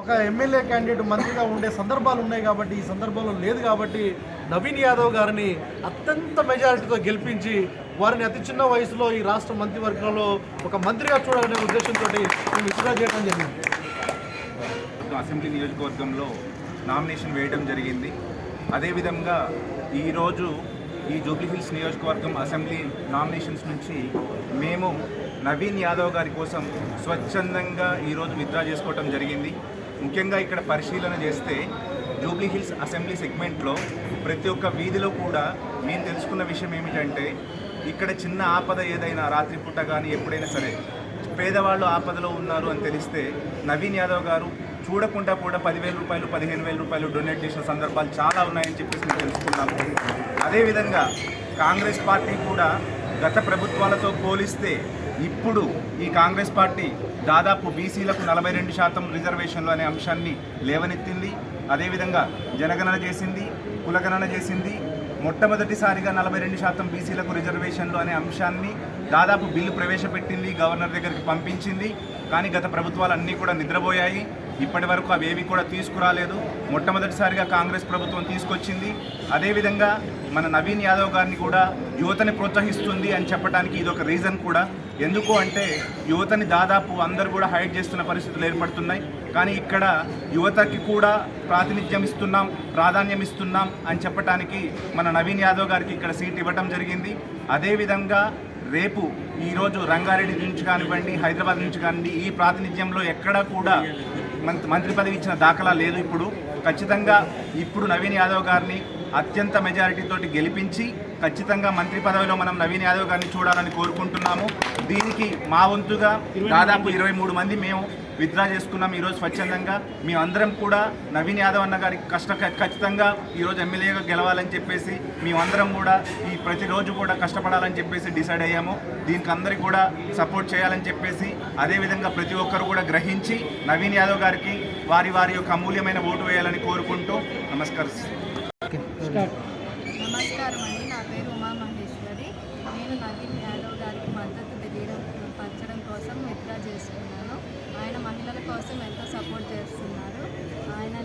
ఒక MLA candidate మంత్రిగా ఉండే సందర్భాలు ఉన్నాయి కాబట్టి ఈ సందర్భంలో లేదు కాబట్టి నవీన్ యాదవ్ గారిని అత్యంత మెజారిటీతో గెలిపించి వారిని అతి చిన్న వయసులో ఈ రాష్ట్ర మంత్రివర్గంలో ఒక మంత్రిగా చూడాలనే ఉద్దేశంతో మేము విత్డ్రా చేయడం జరిగింది. అసెంబ్లీ నియోజకవర్గంలో నామినేషన్ వేయడం జరిగింది. అదేవిధంగా ఈరోజు ఈ జూబ్లీహిల్స్ నియోజకవర్గం అసెంబ్లీ నామినేషన్స్ నుంచి మేము నవీన్ యాదవ్ గారి కోసం స్వచ్ఛందంగా ఈరోజు విత్డ్రా చేసుకోవడం జరిగింది. ముఖ్యంగా ఇక్కడ పరిశీలన చేస్తే జూబ్లీహిల్స్ అసెంబ్లీ సెగ్మెంట్లో ప్రతి ఒక్క వీధిలో కూడా నేను తెలుసుకున్న విషయం ఏమిటంటే ఇక్కడ చిన్న ఆపద ఏదైనా రాత్రిపూట కానీ ఎప్పుడైనా సరే పేదవాళ్ళు ఆపదలో ఉన్నారు అని తెలిస్తే నవీన్ యాదవ్ గారు చూడకుండా కూడా 10,000 రూపాయలు 15,000 రూపాయలు డొనేట్ చేసిన సందర్భాలు చాలా ఉన్నాయని చెప్పేసి మేము తెలుసుకున్నాము. అదేవిధంగా కాంగ్రెస్ పార్టీ కూడా గత ప్రభుత్వాలతో పోలిస్తే ఇప్పుడు ఈ కాంగ్రెస్ పార్టీ దాదాపు బీసీలకు 42% రిజర్వేషన్లు అనే అంశాన్ని లేవనెత్తింది. అదేవిధంగా జనగణన చేసింది, కులగణన చేసింది. మొట్టమొదటిసారిగా 42% బీసీలకు రిజర్వేషన్లు అనే అంశాన్ని దాదాపు బిల్లు ప్రవేశపెట్టింది, గవర్నర్ దగ్గరికి పంపించింది. కానీ గత ప్రభుత్వాలు అన్నీ కూడా నిద్రపోయాయి. ఇప్పటి వరకు అవేవి కూడా తీసుకురాలేదు. మొట్టమొదటిసారిగా కాంగ్రెస్ ప్రభుత్వం తీసుకొచ్చింది. అదేవిధంగా మన నవీన్ యాదవ్ గారిని కూడా యువతని ప్రోత్సహిస్తుంది అని చెప్పడానికి ఇదొక రీజన్ కూడా. ఎందుకు అంటే యువతని దాదాపు అందరూ కూడా హైడ్ చేస్తున్న పరిస్థితులు ఏర్పడుతున్నాయి. కానీ ఇక్కడ యువతకి కూడా ప్రాతినిధ్యం ఇస్తున్నాం, ప్రాధాన్యం ఇస్తున్నాం అని చెప్పడానికి మన నవీన్ యాదవ్ గారికి ఇక్కడ సీట్ ఇవ్వడం జరిగింది. అదేవిధంగా రేపు ఈరోజు రంగారెడ్డి నుంచి కానివ్వండి, హైదరాబాద్ నుంచి కానివ్వండి, ఈ ప్రాతినిధ్యంలో ఎక్కడా కూడా మంత్రి పదవి ఇచ్చిన దాఖలా లేదు. ఖచ్చితంగా ఇప్పుడు నవీన్ యాదవ్ గారిని అత్యంత మెజారిటీతోటి గెలిపించి ఖచ్చితంగా మంత్రి పదవిలో మనం నవీన్ యాదవ్ గారిని చూడాలని కోరుకుంటున్నాము. దీనికి మా వంతుగా దాదాపు 23 మంది మేము విత్డ్రా చేసుకున్నాం ఈరోజు స్వచ్ఛందంగా. మేమందరం కూడా నవీన్ యాదవ్ అన్న గారికి ఖచ్చితంగా ఈరోజు ఎమ్మెల్యేగా గెలవాలని చెప్పేసి మేమందరం కూడా ఈ ప్రతిరోజు కూడా కష్టపడాలని చెప్పేసి డిసైడ్ అయ్యాము. దీనికి అందరికీ కూడా సపోర్ట్ చేయాలని చెప్పేసి అదేవిధంగా ప్రతి ఒక్కరు కూడా గ్రహించి నవీన్ యాదవ్ గారికి వారి వారి యొక్క అమూల్యమైన ఓటు వేయాలని కోరుకుంటూ నమస్కారం అండి. నా పేరు ఉమా మహేశ్వరి. నేను నవీన్ యాదవ్ గారికి మద్దతు తెలియపరచడం కోసం విత్డ్రా చేసుకున్నాను. ఆయన మహిళల కోసం ఎంతో సపోర్ట్ చేస్తున్నారు. ఆయన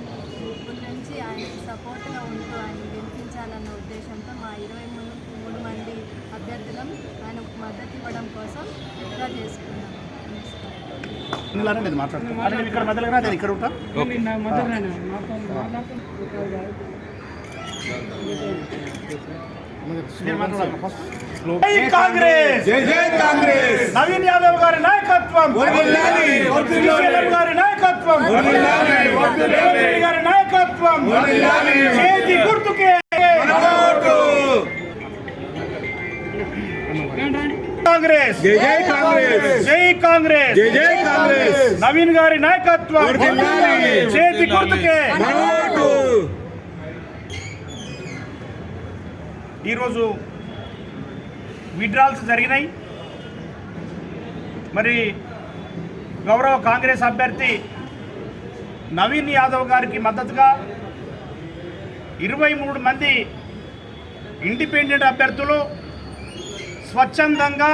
ఇప్పుడు నుంచి ఆయనకి సపోర్ట్గా ఉంటూ ఆయన గెలిపించాలన్న ఉద్దేశంతో మా 23 మంది అభ్యర్థులం ఆయన మద్దతు ఇవ్వడం కోసం విత్డ్రా చేసుకున్నాను. కాంగ్రెస్ నవీన్ యాదవ్ గారి నాయకత్వం, గారి నాయకత్వం, గారి నాయకత్వం, చేతి గుర్తుకే కాంగ్రెస్, జై కాంగ్రెస్, జై కాంగ్రెస్, జై కాంగ్రెస్, నవీన్ గారి నాయకత్వం, చేతి గుర్తుకే. ఈరోజు విత్డ్రాల్స్ జరిగినాయి. మరి గౌరవ కాంగ్రెస్ అభ్యర్థి నవీన్ యాదవ్ గారికి మద్దతుగా 23 మంది ఇండిపెండెంట్ అభ్యర్థులు స్వచ్ఛందంగా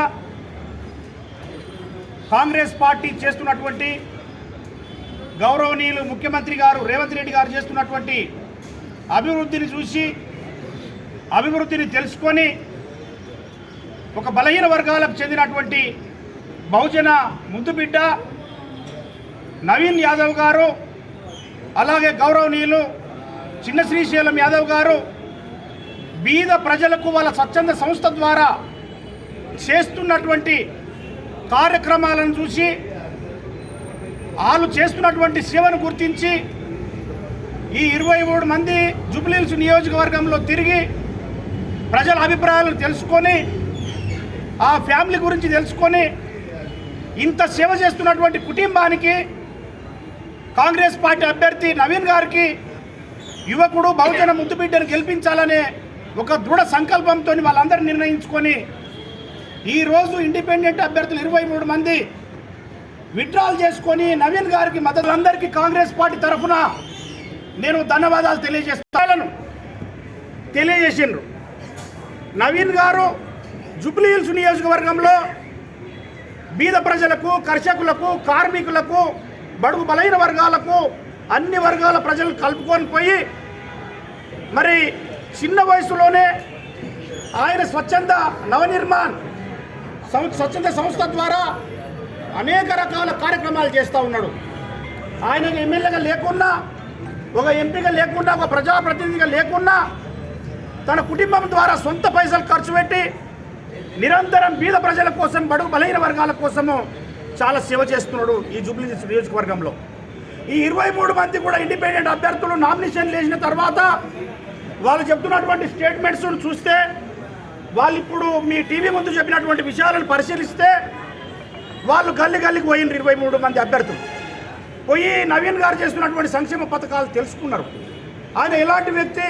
కాంగ్రెస్ పార్టీ చేస్తున్నటువంటి గౌరవనీయులు ముఖ్యమంత్రి గారు రేవంత్ రెడ్డి గారు చేస్తున్నటువంటి అభివృద్ధిని చూసి అభివృద్ధిని తెలుసుకొని ఒక బలహీన వర్గాలకు చెందినటువంటి బహుజన ముద్దుబిడ్డ నవీన్ యాదవ్ గారు, అలాగే గౌరవనీయులు చిన్న శ్రీశైలం యాదవ్ గారు బీద ప్రజలకు వాళ్ళ స్వచ్ఛంద సంస్థ ద్వారా చేస్తున్నటువంటి కార్యక్రమాలను చూసి వాళ్ళు చేస్తున్నటువంటి సేవను గుర్తించి ఈ 23 మంది జూబ్లీహిల్స్ నియోజకవర్గంలో తిరిగి ప్రజల అభిప్రాయాలను తెలుసుకొని ఆ ఫ్యామిలీ గురించి తెలుసుకొని ఇంత సేవ చేస్తున్నటువంటి కుటుంబానికి కాంగ్రెస్ పార్టీ అభ్యర్థి నవీన్ గారికి యువకుడు బహుజన ముద్దుబిడ్డను గెలిపించాలనే ఒక దృఢ సంకల్పంతో వాళ్ళందరూ నిర్ణయించుకొని ఈరోజు ఇండిపెండెంట్ అభ్యర్థులు 23 మంది విత్డ్రాల్ చేసుకొని నవీన్ గారికి మద్దతు అందరికీ కాంగ్రెస్ పార్టీ తరఫున నేను ధన్యవాదాలు తెలియజేసిండ్రు. నవీన్ గారు జూబ్లీహిల్స్ నియోజకవర్గంలో బీద ప్రజలకు, కర్షకులకు, కార్మికులకు, బడుగు బలైన వర్గాలకు అన్ని వర్గాల ప్రజలు కలుపుకొని పోయి మరి చిన్న వయసులోనే ఆయన స్వచ్ఛంద నవనిర్మాణ్ స్వచ్ఛంద సంస్థ ద్వారా అనేక రకాల కార్యక్రమాలు చేస్తూ ఉన్నాడు. ఆయన ఎమ్మెల్యేగా లేకున్నా, ఒక ఎంపీగా లేకున్నా, ఒక ప్రజాప్రతినిధిగా లేకున్నా తన కుటుంబం ద్వారా సొంత పైసలు ఖర్చు పెట్టి నిరంతరం బీద ప్రజల కోసం, బడుగు బలహీన వర్గాల కోసము చాలా సేవ చేస్తున్నాడు ఈ జూబ్లీహిల్స్ నియోజకవర్గంలో. ఈ 23 మంది కూడా ఇండిపెండెంట్ అభ్యర్థులు నామినేషన్ వేసిన తర్వాత వాళ్ళు చెప్తున్నటువంటి స్టేట్మెంట్స్ చూస్తే, వాళ్ళు ఇప్పుడు మీ టీవీ ముందు చెప్పినటువంటి విషయాలను పరిశీలిస్తే వాళ్ళు గల్లికి పోయిన 23 మంది అభ్యర్థులు పోయి నవీన్ గారు చేస్తున్నటువంటి సంక్షేమ పథకాలు తెలుసుకున్నారు. ఆయన ఎలాంటి వ్యక్తి,